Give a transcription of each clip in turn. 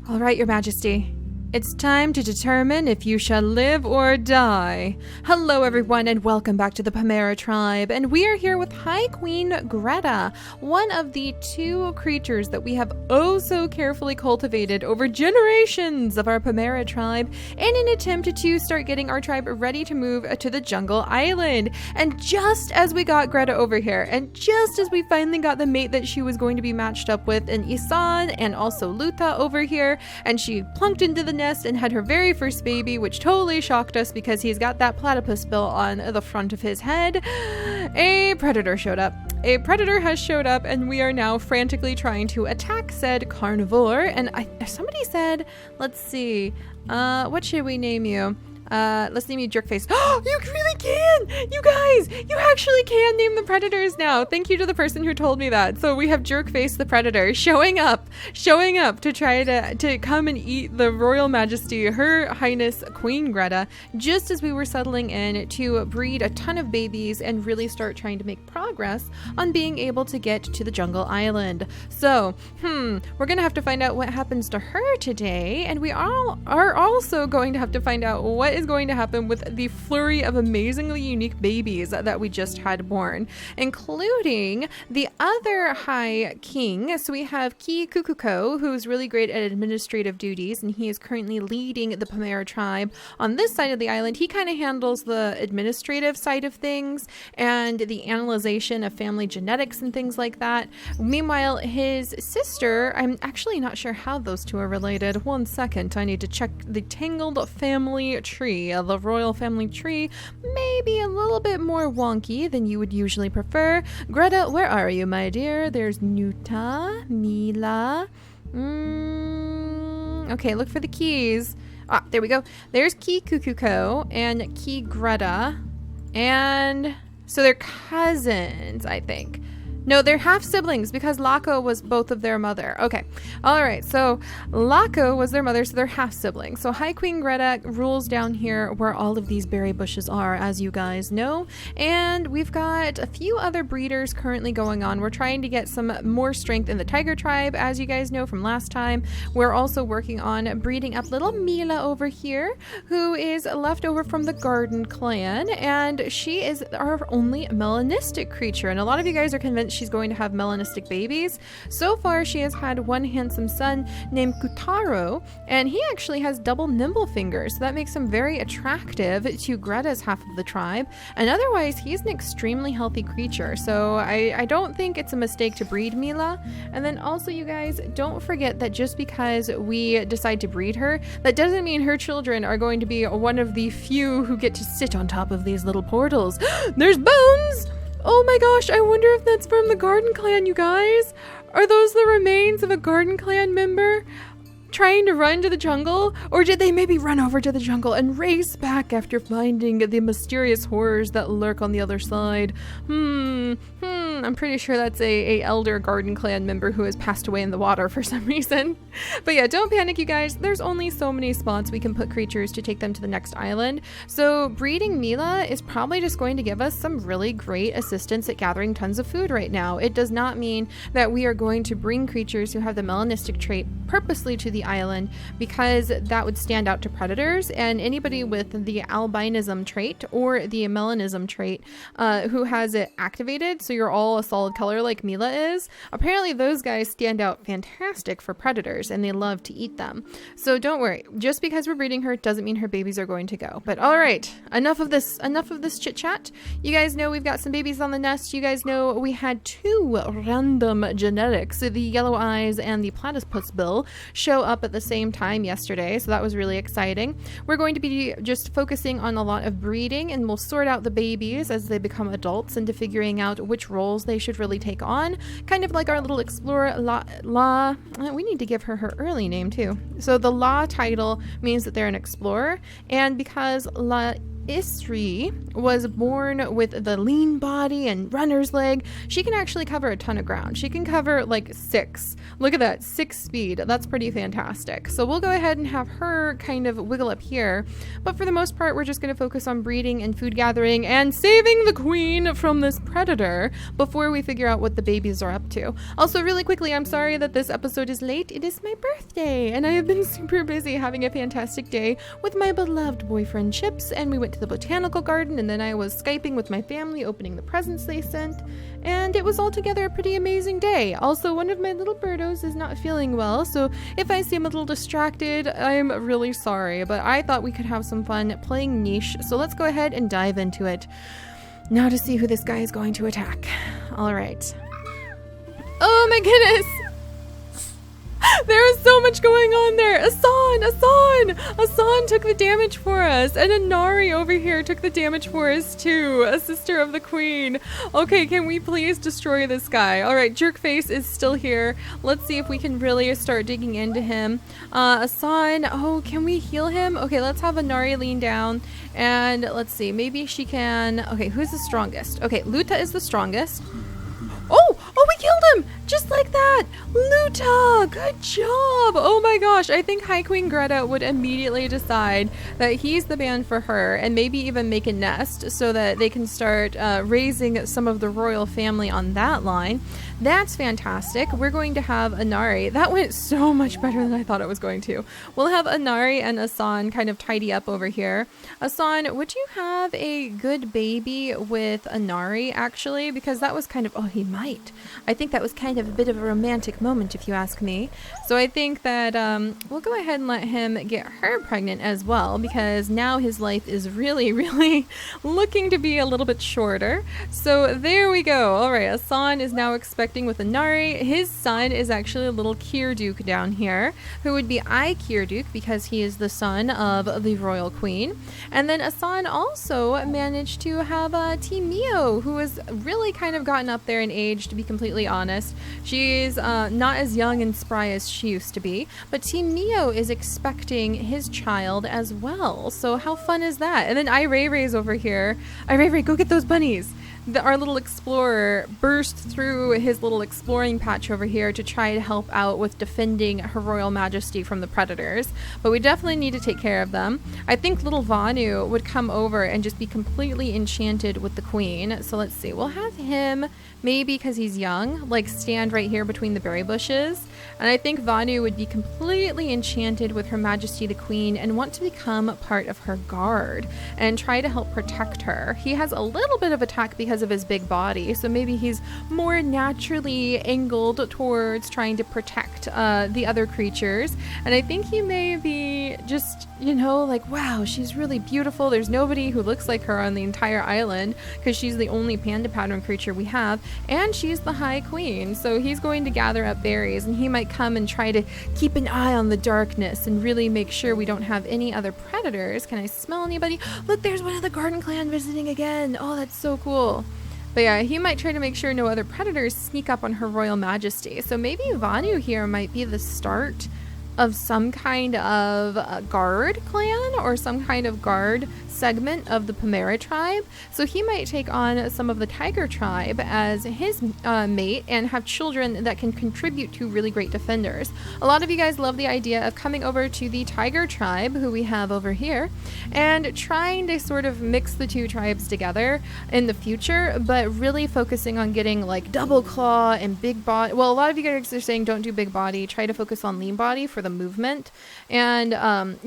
All right, Your Majesty. It's time to determine if you shall live or die. Hello everyone and welcome back to the Pamera tribe, and we are here with High Queen Greta, one of the two creatures that we have oh so carefully cultivated over generations of our Pamera tribe in an attempt to start getting our tribe ready to move to the jungle island. And just as we got Greta over here, and just as we finally got the mate that she was going to be matched up with in Isan and also Luta over here, and she plunked into the nest and had her very first baby, which totally shocked us because he's got that platypus bill on the front of his head, a predator showed up. A predator has showed up, and we are now frantically trying to attack said carnivore. And somebody said, let's see, what should we name you? Let's name you Jerkface. Oh, you really can! You guys, you actually can name the predators now. Thank you to the person who told me that. So we have Jerkface the predator showing up to try to come and eat the Royal Majesty, Her Highness Queen Greta, just as we were settling in to breed a ton of babies and really start trying to make progress on being able to get to the jungle island. So, we're gonna have to find out what happens to her today, and we all are also going to have to find out what is going to happen with the flurry of amazingly unique babies that we just had born, including the other High King. So we have Ki Kukuko, who's really great at administrative duties, and he is currently leading the Pamera tribe on this side of the island. He kind of handles the administrative side of things and the analyzation of family genetics and things like that. Meanwhile, his sister, I'm actually not sure how those two are related. One second, I need to check the tangled family tree. The royal family tree may be a little bit more wonky than you would usually prefer. Greta, where are you, my dear? There's Nuta, Mila. Okay, look for the keys. Ah, there we go. There's Ki Kukuko and Ki Greta. And so they're cousins, I think. No, they're half siblings because Lako was both of their mother. Okay. All right. So Lako was their mother, so they're half siblings. So High Queen Greta rules down here where all of these berry bushes are, as you guys know. And we've got a few other breeders currently going on. We're trying to get some more strength in the tiger tribe, as you guys know from last time. We're also working on breeding up little Mila over here, who is left over from the garden clan. And she is our only melanistic creature. And a lot of you guys are convinced she's going to have melanistic babies. So far, she has had one handsome son named Kutaro, and he actually has double nimble fingers, so that makes him very attractive to Greta's half of the tribe. And otherwise, he's an extremely healthy creature, so I don't think it's a mistake to breed Mila. And then also, you guys, don't forget that just because we decide to breed her, that doesn't mean her children are going to be one of the few who get to sit on top of these little portals. There's bones! Oh my gosh, I wonder if that's from the Garden Clan, you guys. Are those the remains of a Garden Clan member trying to run to the jungle? Or did they maybe run over to the jungle and race back after finding the mysterious horrors that lurk on the other side? I'm pretty sure that's a elder Garden Clan member who has passed away in the water for some reason. But yeah, don't panic, you guys. There's only so many spots we can put creatures to take them to the next island. So breeding Mila is probably just going to give us some really great assistance at gathering tons of food right now. It does not mean that we are going to bring creatures who have the melanistic trait purposely to the island, because that would stand out to predators, and anybody with the albinism trait or the melanism trait who has it activated, so you're all a solid color like Mila is, apparently those guys stand out fantastic for predators and they love to eat them. So don't worry, just because we're breeding her doesn't mean her babies are going to go. But all right, enough of this chit chat. You guys know we've got some babies on the nest. You guys know we had two random genetics, the yellow eyes and the platypus bill, show up at the same time yesterday, so that was really exciting. We're going to be just focusing on a lot of breeding, and we'll sort out the babies as they become adults into figuring out which roles they should really take on, kind of like our little explorer La. We need to give her early name too. So the La title means that they're an explorer, and because La Isri was born with the lean body and runner's leg, she can actually cover a ton of ground. She can cover like 6. Look at that, 6 speed. That's pretty fantastic. So we'll go ahead and have her kind of wiggle up here. But for the most part, we're just going to focus on breeding and food gathering and saving the queen from this predator before we figure out what the babies are up to. Also, really quickly, I'm sorry that this episode is late. It is my birthday, and I have been super busy having a fantastic day with my beloved boyfriend Chips, and we went to the botanical garden, and then I was Skyping with my family, opening the presents they sent, and it was altogether a pretty amazing day. Also, one of my little birdos is not feeling well, so if I seem a little distracted, I'm really sorry, but I thought we could have some fun playing niche, so let's go ahead and dive into it. Now to see who this guy is going to attack. All right. Oh my goodness! There is so much going on there. Asan took the damage for us, and Anari over here took the damage for us too, a sister of the queen. Okay, can we please destroy this guy? All right, Jerkface is still here. Let's see if we can really start digging into him. Asan, oh, can we heal him? Okay, let's have Anari lean down, and let's see, maybe she can. Okay, who's the strongest? Okay, Luta is the strongest. Oh, we killed him! Just like that! Luta! Good job! Oh my gosh, I think High Queen Greta would immediately decide that he's the man for her, and maybe even make a nest so that they can start raising some of the royal family on that line. That's fantastic. We're going to have Anari. That went so much better than I thought it was going to. We'll have Anari and Asan kind of tidy up over here. Asan, would you have a good baby with Anari, actually? Because that was kind of, oh, he might. I think that was kind of a bit of a romantic moment, if you ask me. So I think that we'll go ahead and let him get her pregnant as well, because now his life is really, really looking to be a little bit shorter. So there we go. All right, Asan is now expecting with Anari. His son is actually a little Kirduke down here, who would be Kirduke because he is the son of the royal queen. And then Asan also managed to have Team Mio, who has really kind of gotten up there in age, to be completely honest. She's not as young and spry as she used to be, but Team Mio is expecting his child as well. So how fun is that? And then Ray's over here. Ray, go get those bunnies. Our little explorer burst through his little exploring patch over here to try to help out with defending Her Royal Majesty from the predators, but we definitely need to take care of them. I think little Vanu would come over and just be completely enchanted with the queen. So let's see, we'll have him, maybe because he's young, like stand right here between the berry bushes. And I think Vanu would be completely enchanted with Her Majesty the Queen and want to become part of her guard and try to help protect her. He has a little bit of attack because of his big body, so maybe he's more naturally angled towards trying to protect the other creatures. And I think he may be just, you know, like, wow, she's really beautiful. There's nobody who looks like her on the entire island because she's the only panda pattern creature we have, and she's the High Queen. So he's going to gather up berries, and he might come and try to keep an eye on the darkness and really make sure we don't have any other predators. Can I smell anybody? Look, there's one of the garden clan visiting again. Oh, that's so cool. But yeah, he might try to make sure no other predators sneak up on Her Royal Majesty. So maybe Vanu here might be the start of some kind of guard clan or some kind of guard segment of the Pomera tribe. So he might take on some of the tiger tribe as his mate and have children that can contribute to really great defenders. A lot of you guys love the idea of coming over to the tiger tribe, who we have over here, and trying to sort of mix the two tribes together in the future, but really focusing on getting like double claw and big body. Well, a lot of you guys are saying don't do big body, try to focus on lean body for the movement, and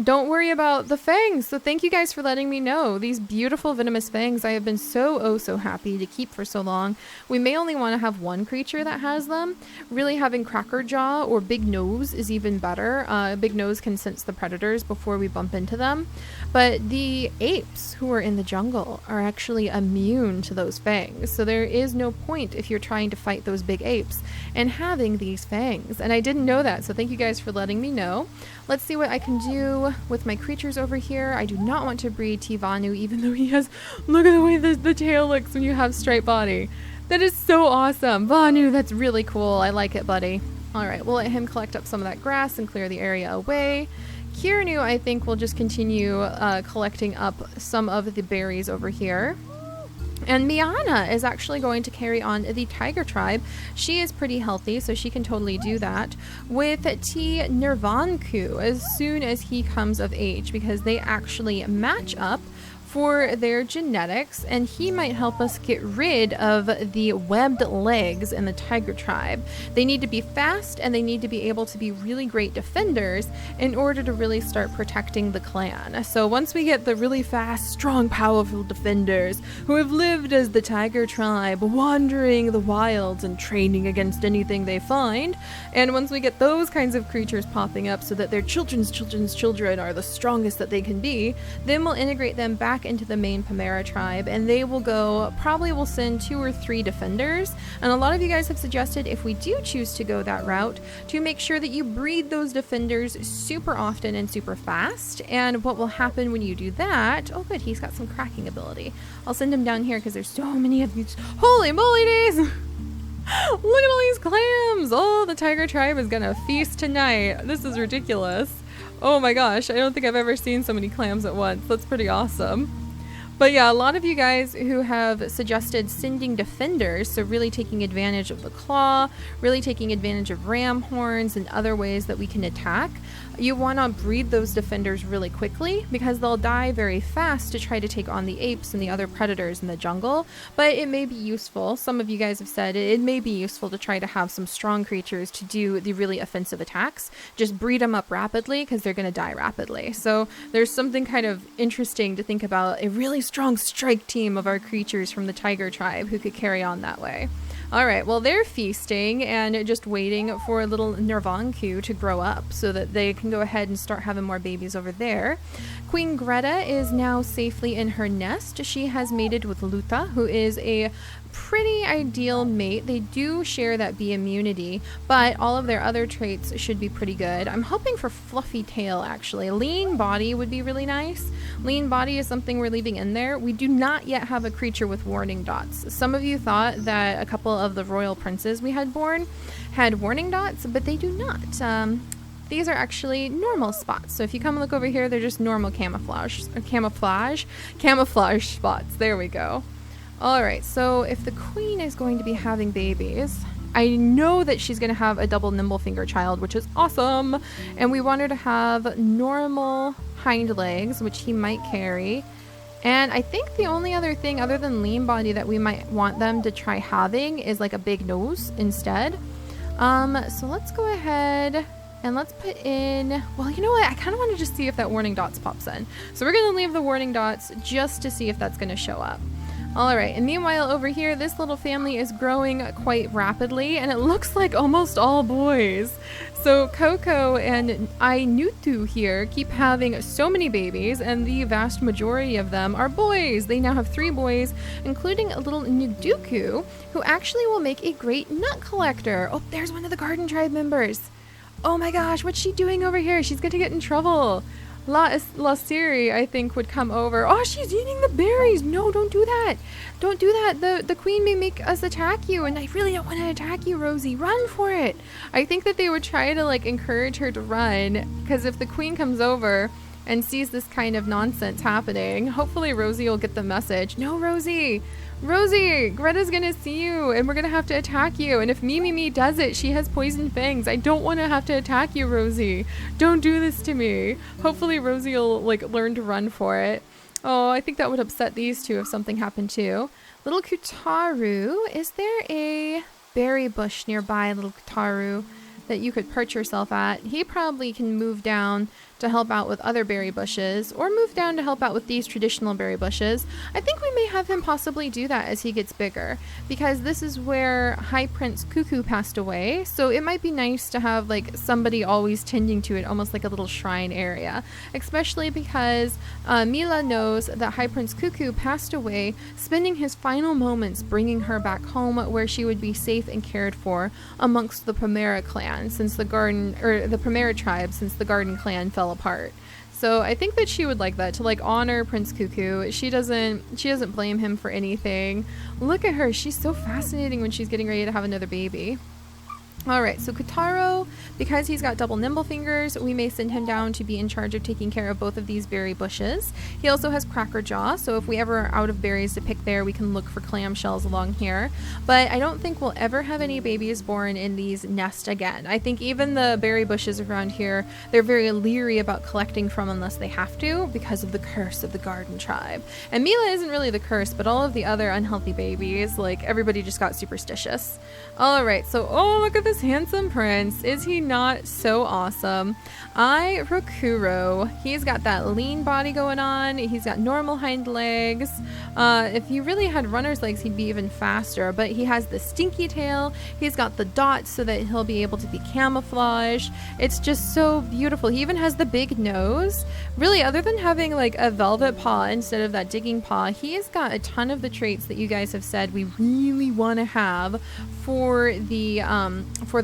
don't worry about the fangs. So thank you guys for letting me know. These beautiful venomous fangs I have been so happy to keep for so long. We may only want to have one creature that has them. Really having cracker jaw or big nose is even better. Big nose can sense the predators before we bump into them. But the apes who are in the jungle are actually immune to those fangs. So there is no point if you're trying to fight those big apes and having these fangs. And I didn't know that, so thank you guys for letting me know. Let's see what I can do with my creatures over here. I do not want to breed T. Vanu, even though he has, look at the way the tail looks when you have striped body. That is so awesome. Vanu, that's really cool. I like it, buddy. All right, we'll let him collect up some of that grass and clear the area away. Kirinu, I think, will just continue collecting up some of the berries over here. And Miana is actually going to carry on the tiger tribe. She is pretty healthy, so she can totally do that with T. Nirvanku as soon as he comes of age, because they actually match up for their genetics, and he might help us get rid of the webbed legs in the tiger tribe. They need to be fast, and they need to be able to be really great defenders in order to really start protecting the clan. So once we get the really fast, strong, powerful defenders who have lived as the tiger tribe, wandering the wilds and training against anything they find, and once we get those kinds of creatures popping up so that their children's children are the strongest that they can be, then we'll integrate them back into the main Pamera tribe, and they will go, probably will send 2 or 3 defenders. And a lot of you guys have suggested, if we do choose to go that route, to make sure that you breed those defenders super often and super fast. And what will happen when you do that, oh good, he's got some cracking ability. I'll send him down here because there's so many of these. Holy moly days! Look at all these clams! Oh, the tiger tribe is gonna feast tonight. This is ridiculous. Oh my gosh, I don't think I've ever seen so many clams at once. That's pretty awesome. But yeah, a lot of you guys who have suggested sending defenders, so really taking advantage of the claw, really taking advantage of ram horns and other ways that we can attack, you want to breed those defenders really quickly because they'll die very fast to try to take on the apes and the other predators in the jungle. But it may be useful. Some of you guys have said it may be useful to try to have some strong creatures to do the really offensive attacks. Just breed them up rapidly because they're going to die rapidly. So there's something kind of interesting to think about, a really strong strike team of our creatures from the tiger tribe who could carry on that way. All right, well, they're feasting and just waiting for little Nirvanku to grow up so that they can go ahead and start having more babies over there. Queen Greta is now safely in her nest. She has mated with Luta, who is a pretty ideal mate. They do share that bee immunity, but all of their other traits should be pretty good. I'm hoping for fluffy tail, actually. Lean body would be really nice. Lean body is something we're leaving in there. We do not yet have a creature with warning dots. Some of you thought that a couple of the royal princes we had born had warning dots, but they do not. These are actually normal spots. So if you come and look over here, they're just normal camouflage spots. There we go. All right, so if the queen is going to be having babies, I know that she's going to have a double nimble finger child, which is awesome. And we want her to have normal hind legs, which he might carry. And I think the only other thing other than lean body that we might want them to try having is like a big nose instead. So let's go ahead and let's put in, well, you know what? I kind of want to just see if that warning dots pops in. So we're going to leave the warning dots just to see if that's going to show up. All right, and meanwhile over here, this little family is growing quite rapidly, and it looks like almost all boys. So Coco and Ainutu here keep having so many babies, and the vast majority of them are boys. They now have 3 boys, including a little Nuduku, who actually will make a great nut collector. Oh, there's one of the garden tribe members. Oh my gosh, what's she doing over here? She's gonna get in trouble. La Seri, I think, would come over. Oh, she's eating the berries. No, don't do that. Don't do that. The queen may make us attack you, and I really don't want to attack you, Rosie. Run for it. I think that they would try to, like, encourage her to run, because if the queen comes over and sees this kind of nonsense happening, hopefully Rosie will get the message. No, Rosie, Greta's gonna see you, and we're gonna have to attack you. And if Mimi does it, she has poison fangs. I don't want to have to attack you, Rosie. Don't do this to me. Hopefully Rosie will, like, learn to run for it. Oh, I think that would upset these two if something happened too. Little Kutaru, is there a berry bush nearby, little Kutaru, that you could perch yourself at? He probably can move down to help out with other berry bushes, or move down to help out with these traditional berry bushes. I think we may have him possibly do that as he gets bigger, because this is where High Prince Cuckoo passed away, so it might be nice to have, like, somebody always tending to it, almost like a little shrine area, especially because Mila knows that High Prince Cuckoo passed away, spending his final moments bringing her back home where she would be safe and cared for amongst the Pamera clan, since the Pamera tribe, since the Garden clan fell apart. So I think that she would like that, to, like, honor Prince Cuckoo. She doesn't blame him for anything. Look at her. She's so fascinating when she's getting ready to have another baby. All right, so Kotaro, because he's got double nimble fingers, we may send him down to be in charge of taking care of both of these berry bushes. He also has cracker jaw, so if we ever are out of berries to pick there, we can look for clamshells along here. But I don't think we'll ever have any babies born in these nests again. I think even the berry bushes around here, they're very leery about collecting from unless they have to because of the curse of the garden tribe. And Mila isn't really the curse, but all of the other unhealthy babies, like everybody just got superstitious. All right, so oh, look at this handsome prince. Is he not so awesome? Rokuro, he's got that lean body going on. He's got normal hind legs. If he really had runner's legs, he'd be even faster, but he has the stinky tail. He's got the dots so that he'll be able to be camouflaged. It's just so beautiful. He even has the big nose. Really, other than having like a velvet paw instead of that digging paw, he has got a ton of the traits that you guys have said we really want to have for the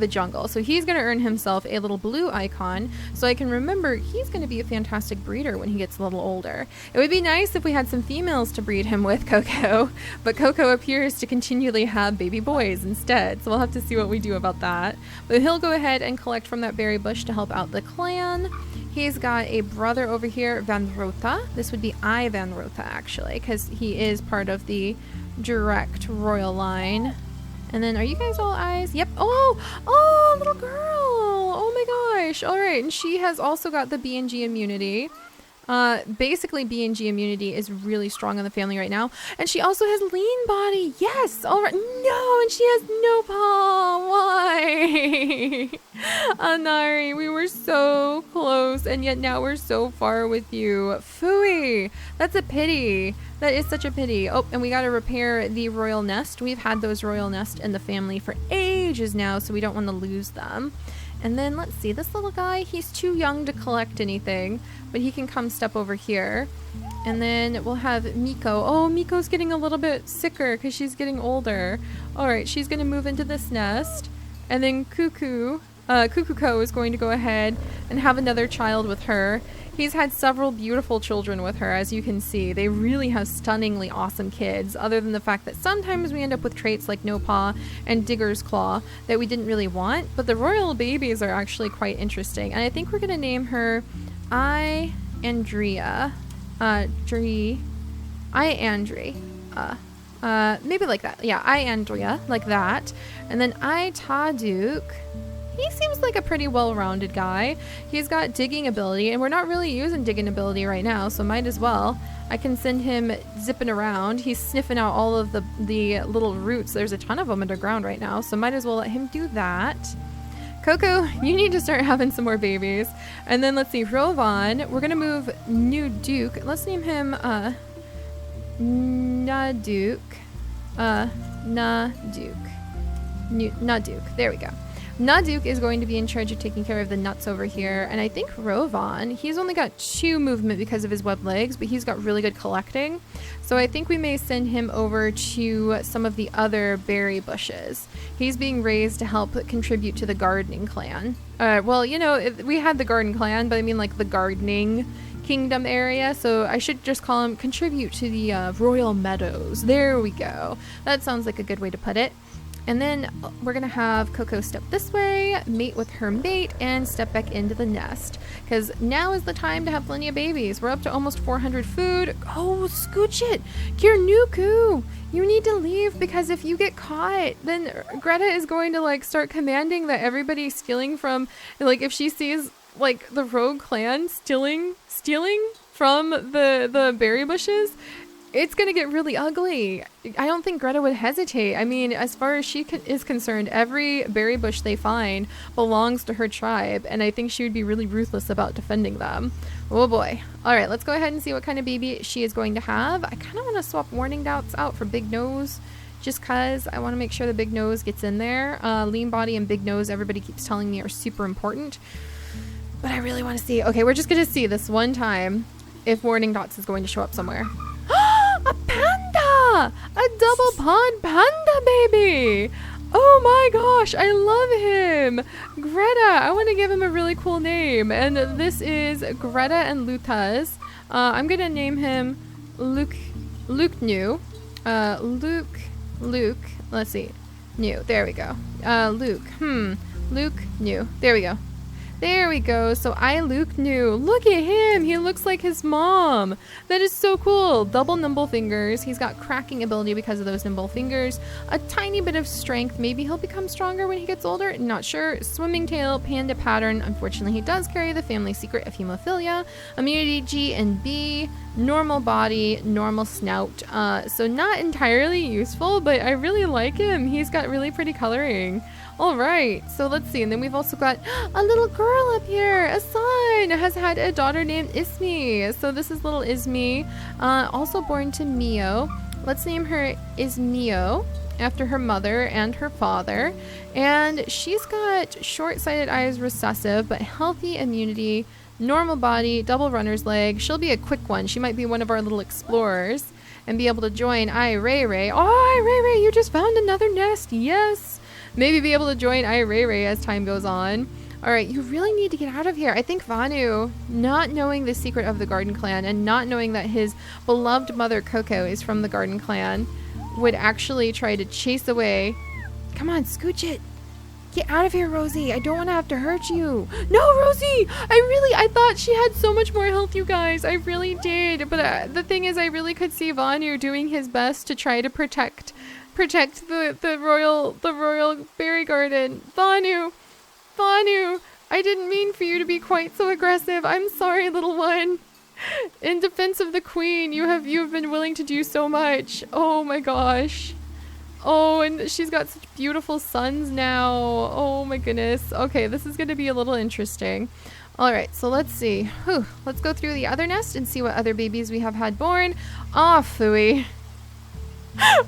jungle. So he's going to earn himself a little blue icon so I can remember he's going to be a fantastic breeder when he gets a little older. It would be nice if we had some females to breed him with, Coco, but Coco appears to continually have baby boys instead, so we'll have to see what we do about that. But he'll go ahead and collect from that berry bush to help out the clan. He's got a brother over here, Vanrota. This would be Vanrota actually, because he is part of the direct royal line. And then, are you guys all eyes? Yep. Oh, little girl. Oh my gosh. All right. And she has also got the B&G immunity. Basically, B&G immunity is really strong in the family right now. And she also has lean body. Yes. All right. No, and she has no paw. Why? Anari, we were so close, and yet now we're so far with you. Phooey. That's a pity. That is such a pity. Oh, and we got to repair the royal nest. We've had those royal nests in the family for ages now, so we don't want to lose them. And then let's see, this little guy, he's too young to collect anything, but he can come step over here. And then we'll have Miko. Oh, Miko's getting a little bit sicker because she's getting older. All right, she's going to move into this nest. And then Kukuko is going to go ahead and have another child with her. He's had several beautiful children with her, as you can see. They really have stunningly awesome kids, other than the fact that sometimes we end up with traits like no paw and digger's claw that we didn't really want. But the royal babies are actually quite interesting. And I think we're going to name her Andrea. Maybe like that. Yeah, Andrea, like that. And then Taduk. He seems like a pretty well-rounded guy. He's got digging ability, and we're not really using digging ability right now, so might as well. I can send him zipping around. He's sniffing out all of the little roots. There's a ton of them underground right now, so might as well let him do that. Coco, you need to start having some more babies. And then let's see, Rovan. We're going to move New Duke. Let's name him Naduk. Naduk. There we go. Naduk is going to be in charge of taking care of the nuts over here, and I think Rovan, he's only got 2 movement because of his web legs, but he's got really good collecting, so I think we may send him over to some of the other berry bushes. He's being raised to help contribute to the gardening clan. Well, you know, we had the garden clan, but I mean like the gardening kingdom area, so I should just call him contribute to the royal meadows. There we go. That sounds like a good way to put it. And then we're going to have Coco step this way, mate with her mate, and step back into the nest. Because now is the time to have plenty of babies. We're up to almost 400 food. Oh, scooch it. Kirnuku, you need to leave, because if you get caught, then Greta is going to like start commanding that everybody stealing from, like if she sees like the rogue clan stealing from the berry bushes, it's going to get really ugly. I don't think Greta would hesitate. I mean, as far as she is concerned, every berry bush they find belongs to her tribe, and I think she would be really ruthless about defending them. Oh boy. All right, let's go ahead and see what kind of baby she is going to have. I kind of want to swap warning dots out for big nose, just because I want to make sure the big nose gets in there. Lean body and big nose, everybody keeps telling me, are super important. But I really want to see. Okay, we're just going to see this one time if warning dots is going to show up somewhere. A panda! A double pawn panda baby! Oh my gosh, I love him! Greta, I want to give him a really cool name. And this is Greta and Lutaz. I'm going to name him Luke New. Luke, let's see. New, there we go. Luke, Luke knew. There we go. There we go. So I, Luke, knew. Look at him. He looks like his mom. That is so cool. Double nimble fingers. He's got cracking ability because of those nimble fingers. A tiny bit of strength. Maybe he'll become stronger when he gets older. Not sure. Swimming tail, panda pattern. Unfortunately, he does carry the family secret of hemophilia. Immunity G and B. Normal body, normal snout. So not entirely useful, but I really like him. He's got really pretty coloring. All right, so let's see. And then we've also got a little girl up here. A son has had a daughter named Ismi. So this is little Ismi, also born to Mio. Let's name her Ismio after her mother and her father. And she's got short-sighted eyes, recessive, but healthy immunity, normal body, double runner's leg. She'll be a quick one. She might be one of our little explorers and be able to join Ray Ray. Oh, Ray Ray, you just found another nest. Yes. Maybe be able to join Ray Ray as time goes on. All right, you really need to get out of here. I think Vanu, not knowing the secret of the Garden Clan and not knowing that his beloved mother Coco is from the Garden Clan, would actually try to chase away. Come on, scooch it. Get out of here, Rosie. I don't want to have to hurt you. No, Rosie! I thought she had so much more health, you guys. I really did. But the thing is, I really could see Vanu doing his best to try to protect the royal berry garden. Vanu, I didn't mean for you to be quite so aggressive. I'm sorry, little one. In defense of the queen, you have been willing to do so much. Oh my gosh. Oh, and she's got such beautiful sons now. Oh my goodness. Okay, this is going to be a little interesting. All right, so let's see. Whew. Let's go through the other nest and see what other babies we have had born. Ah, phooey.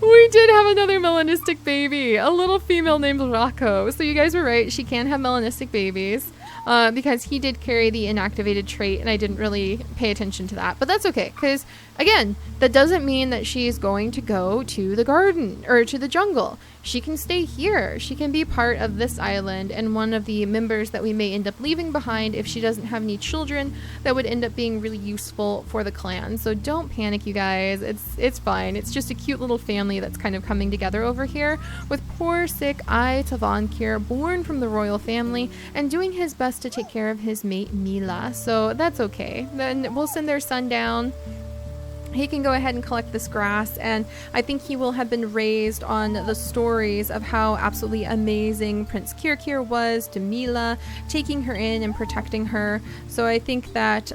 We did have another melanistic baby, a little female named Rocco. So you guys were right, she can have melanistic babies because he did carry the inactivated trait and I didn't really pay attention to that. But that's okay, because again, that doesn't mean that she's going to go to the garden or to the jungle. She can stay here. She can be part of this island and one of the members that we may end up leaving behind if she doesn't have any children that would end up being really useful for the clan. So don't panic, you guys. It's fine. It's just a cute little family that's kind of coming together over here with poor sick Tavankir, born from the royal family and doing his best to take care of his mate Mila. So that's okay. Then we'll send their son down. He can go ahead and collect this grass, and I think he will have been raised on the stories of how absolutely amazing Prince Kirkir was to Mila, taking her in and protecting her. So I think that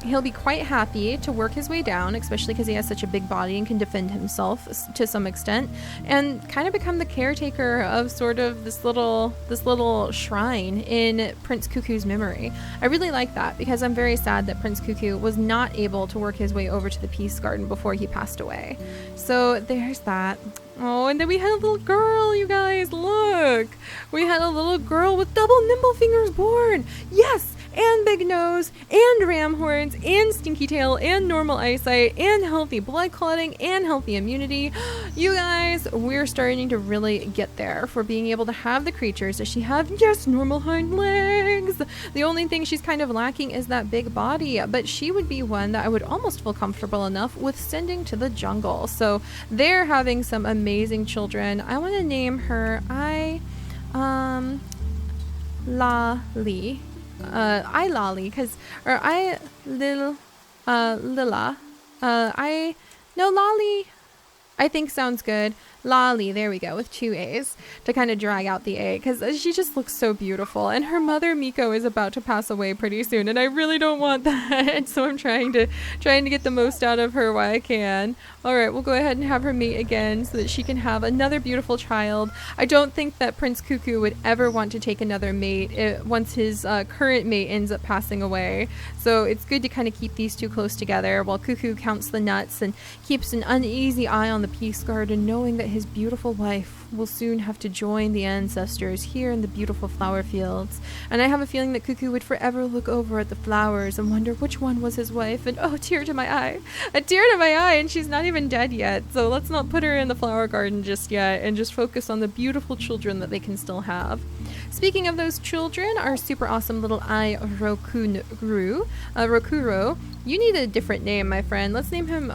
he'll be quite happy to work his way down, especially because he has such a big body and can defend himself to some extent, and kind of become the caretaker of sort of this little shrine in Prince Cuckoo's memory. I really like that because I'm very sad that Prince Cuckoo was not able to work his way over to the Peace Garden before he passed away. So there's that. Oh, and then we had a little girl, you guys. Look, we had a little girl with double nimble fingers born. Yes, and big nose, and ram horns, and stinky tail, and normal eyesight, and healthy blood clotting, and healthy immunity. You guys, we're starting to really get there for being able to have the creatures. Does she have, yes, normal hind legs? The only thing she's kind of lacking is that big body, but she would be one that I would almost feel comfortable enough with sending to the jungle. So they're having some amazing children. I want to name her Lali. Lolly, because, or Lila. Lolly, I think sounds good. Lolly, there we go, with 2 A's to kind of drag out the A, because she just looks so beautiful, and her mother Miko is about to pass away pretty soon, and I really don't want that. So I'm trying to get the most out of her while I can. All right, we'll go ahead and have her mate again so that she can have another beautiful child. I don't think that Prince Cuckoo would ever want to take another mate once his current mate ends up passing away. So it's good to kind of keep these two close together while Cuckoo counts the nuts and keeps an uneasy eye on the Peace Garden, knowing that his beautiful wife will soon have to join the ancestors here in the beautiful flower fields. And I have a feeling that Cuckoo would forever look over at the flowers and wonder which one was his wife. And oh, tear to my eye. A tear to my eye, and she's not even dead yet. So let's not put her in the flower garden just yet and just focus on the beautiful children that they can still have. Speaking of those children, our super awesome little Rokuro, you need a different name, my friend. Let's name him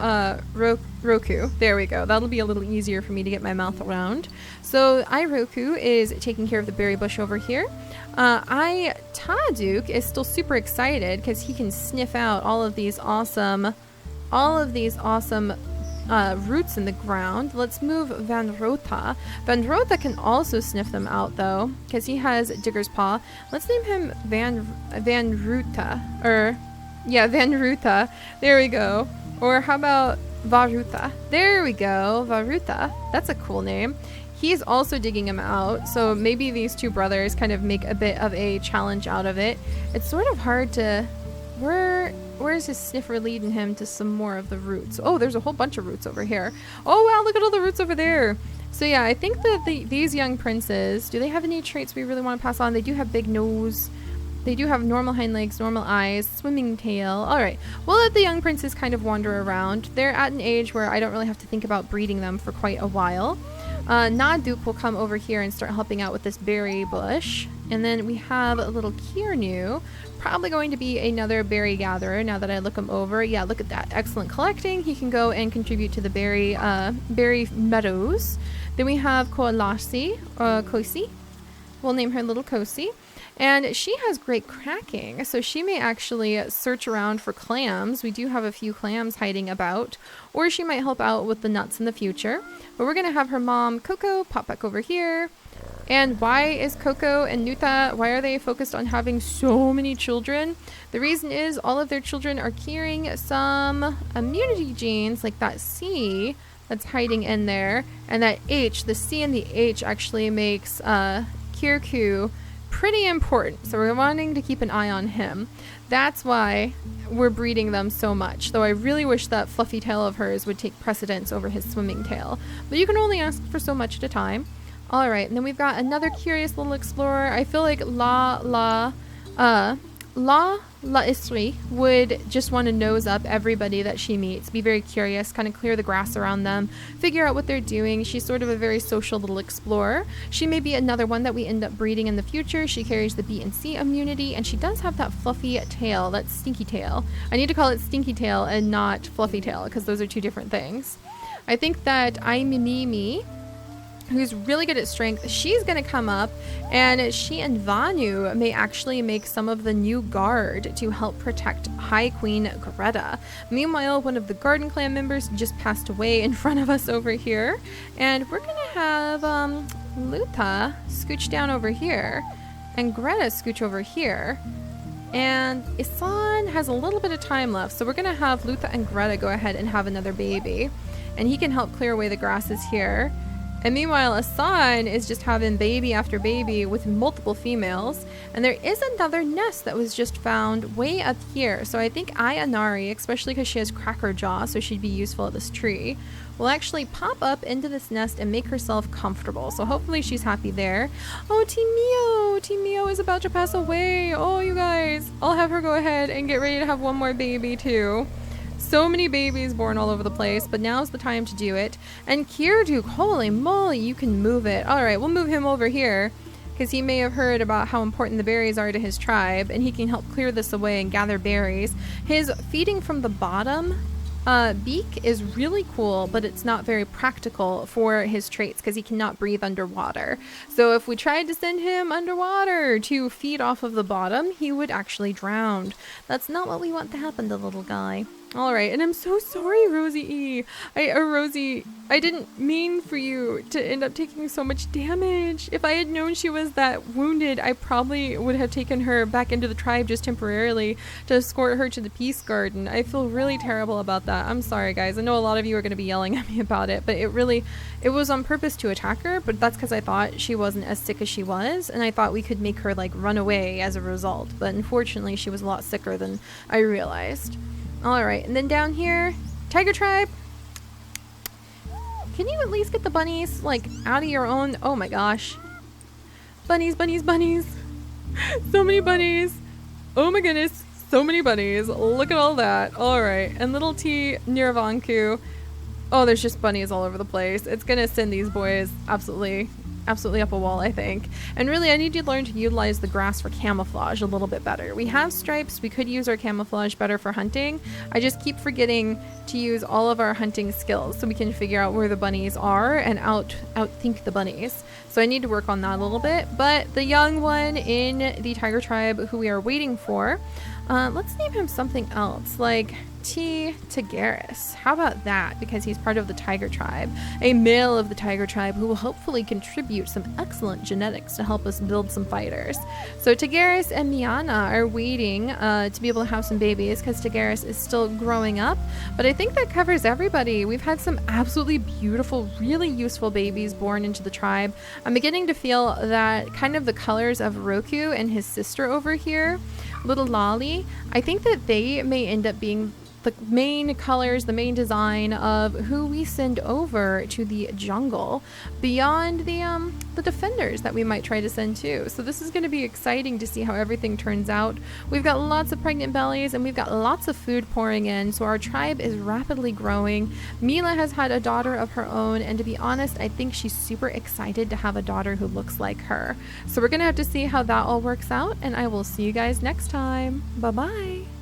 Roku. There we go. That'll be a little easier for me to get my mouth around. So Iroku is taking care of the berry bush over here. Taduk is still super excited because he can sniff out all of these awesome roots in the ground. Let's move Vanrota. Vanrota can also sniff them out though, because he has Digger's Paw. Let's name him Vanruta. Vanruta. There we go. Or how about Varuta? There we go. Varuta. That's a cool name. He's also digging him out, so maybe these two brothers kind of make a bit of a challenge out of it. It's sort of hard to... Where is his sniffer leading him to some more of the roots? Oh, there's a whole bunch of roots over here. Oh, wow, look at all the roots over there. So yeah, I think that these young princes, do they have any traits we really want to pass on? They do have big nose. They do have normal hind legs, normal eyes, swimming tail. All right, we'll let the young princes kind of wander around. They're at an age where I don't really have to think about breeding them for quite a while. Naduk will come over here and start helping out with this berry bush. And then we have a little Kirnu, probably going to be another berry gatherer now that I look him over. Yeah, look at that. Excellent collecting. He can go and contribute to the berry meadows. Then we have Kosi. We'll name her little Kosi. And she has great cracking, so she may actually search around for clams. We do have a few clams hiding about, or she might help out with the nuts in the future. But we're going to have her mom, Coco, pop back over here. And why is Coco and Nuta, why are they focused on having so many children? The reason is all of their children are carrying some immunity genes, like that C that's hiding in there. And that H, the C and the H actually makes Kirku pretty important, so we're wanting to keep an eye on him. That's why we're breeding them so much, though I really wish that fluffy tail of hers would take precedence over his swimming tail, but you can only ask for so much at a time. All right, and then we've got another curious little explorer. I feel like La Isri would just want to nose up everybody that she meets, be very curious, kind of clear the grass around them, figure out what they're doing. She's sort of a very social little explorer. She may be another one that we end up breeding in the future. She carries the B and C immunity, and she does have that fluffy tail, that stinky tail. I need to call it stinky tail and not fluffy tail, because those are two different things. I think that Aimimi, who's really good at strength, she's going to come up, and she and Vanu may actually make some of the new guard to help protect High Queen Greta. Meanwhile, one of the Garden Clan members just passed away in front of us over here, and we're going to have Luta scooch down over here, and Greta scooch over here. And Isan has a little bit of time left, so we're going to have Luta and Greta go ahead and have another baby, and he can help clear away the grasses here. And meanwhile, Asan is just having baby after baby with multiple females. And there is another nest that was just found way up here. So I think Ayanari, especially because she has cracker jaw, so she'd be useful at this tree, will actually pop up into this nest and make herself comfortable. So hopefully she's happy there. Oh, Timio! Timio is about to pass away. Oh, you guys. I'll have her go ahead and get ready to have one more baby too. So many babies born all over the place, but now's the time to do it. And Kirduk, holy moly, you can move it. All right, we'll move him over here because he may have heard about how important the berries are to his tribe, and he can help clear this away and gather berries. His feeding from the bottom beak is really cool, but it's not very practical for his traits because he cannot breathe underwater. So if we tried to send him underwater to feed off of the bottom, he would actually drown. That's not what we want to happen to the little guy. All right, and I'm so sorry, Rosie E. Rosie, I didn't mean for you to end up taking so much damage. If I had known she was that wounded, I probably would have taken her back into the tribe just temporarily to escort her to the Peace Garden. I feel really terrible about that. I'm sorry, guys. I know a lot of you are going to be yelling at me about it, but it was on purpose to attack her, but that's because I thought she wasn't as sick as she was, and I thought we could make her, like, run away as a result. But unfortunately, she was a lot sicker than I realized. All right, and then down here, Tiger Tribe. Can you at least get the bunnies, like, out of your own? Oh my gosh. Bunnies, bunnies, bunnies. So many bunnies. Oh my goodness, so many bunnies. Look at all that. All right, and little T near Vanku. Oh, there's just bunnies all over the place. It's gonna send these boys absolutely absolutely up a wall, I think. And really, I need to learn to utilize the grass for camouflage a little bit better. We have stripes. We could use our camouflage better for hunting. I just keep forgetting to use all of our hunting skills so we can figure out where the bunnies are and outthink the bunnies. So I need to work on that a little bit. But the young one in the tiger tribe who we are waiting for, let's name him something else, like Tigris. How about that? Because he's part of the tiger tribe, a male of the tiger tribe who will hopefully contribute some excellent genetics to help us build some fighters. So Tigris and Miana are waiting to be able to have some babies because Tigris is still growing up. But I think that covers everybody. We've had some absolutely beautiful, really useful babies born into the tribe. I'm beginning to feel that kind of the colors of Roku and his sister over here, little Lolly, I think that they may end up being the main colors, the main design of who we send over to the jungle beyond the defenders that we might try to send too. So this is going to be exciting to see how everything turns out. We've got lots of pregnant bellies and we've got lots of food pouring in, so our tribe is rapidly growing. Mila has had a daughter of her own, and to be honest, I think she's super excited to have a daughter who looks like her. So we're going to have to see how that all works out, and I will see you guys next time. Bye bye.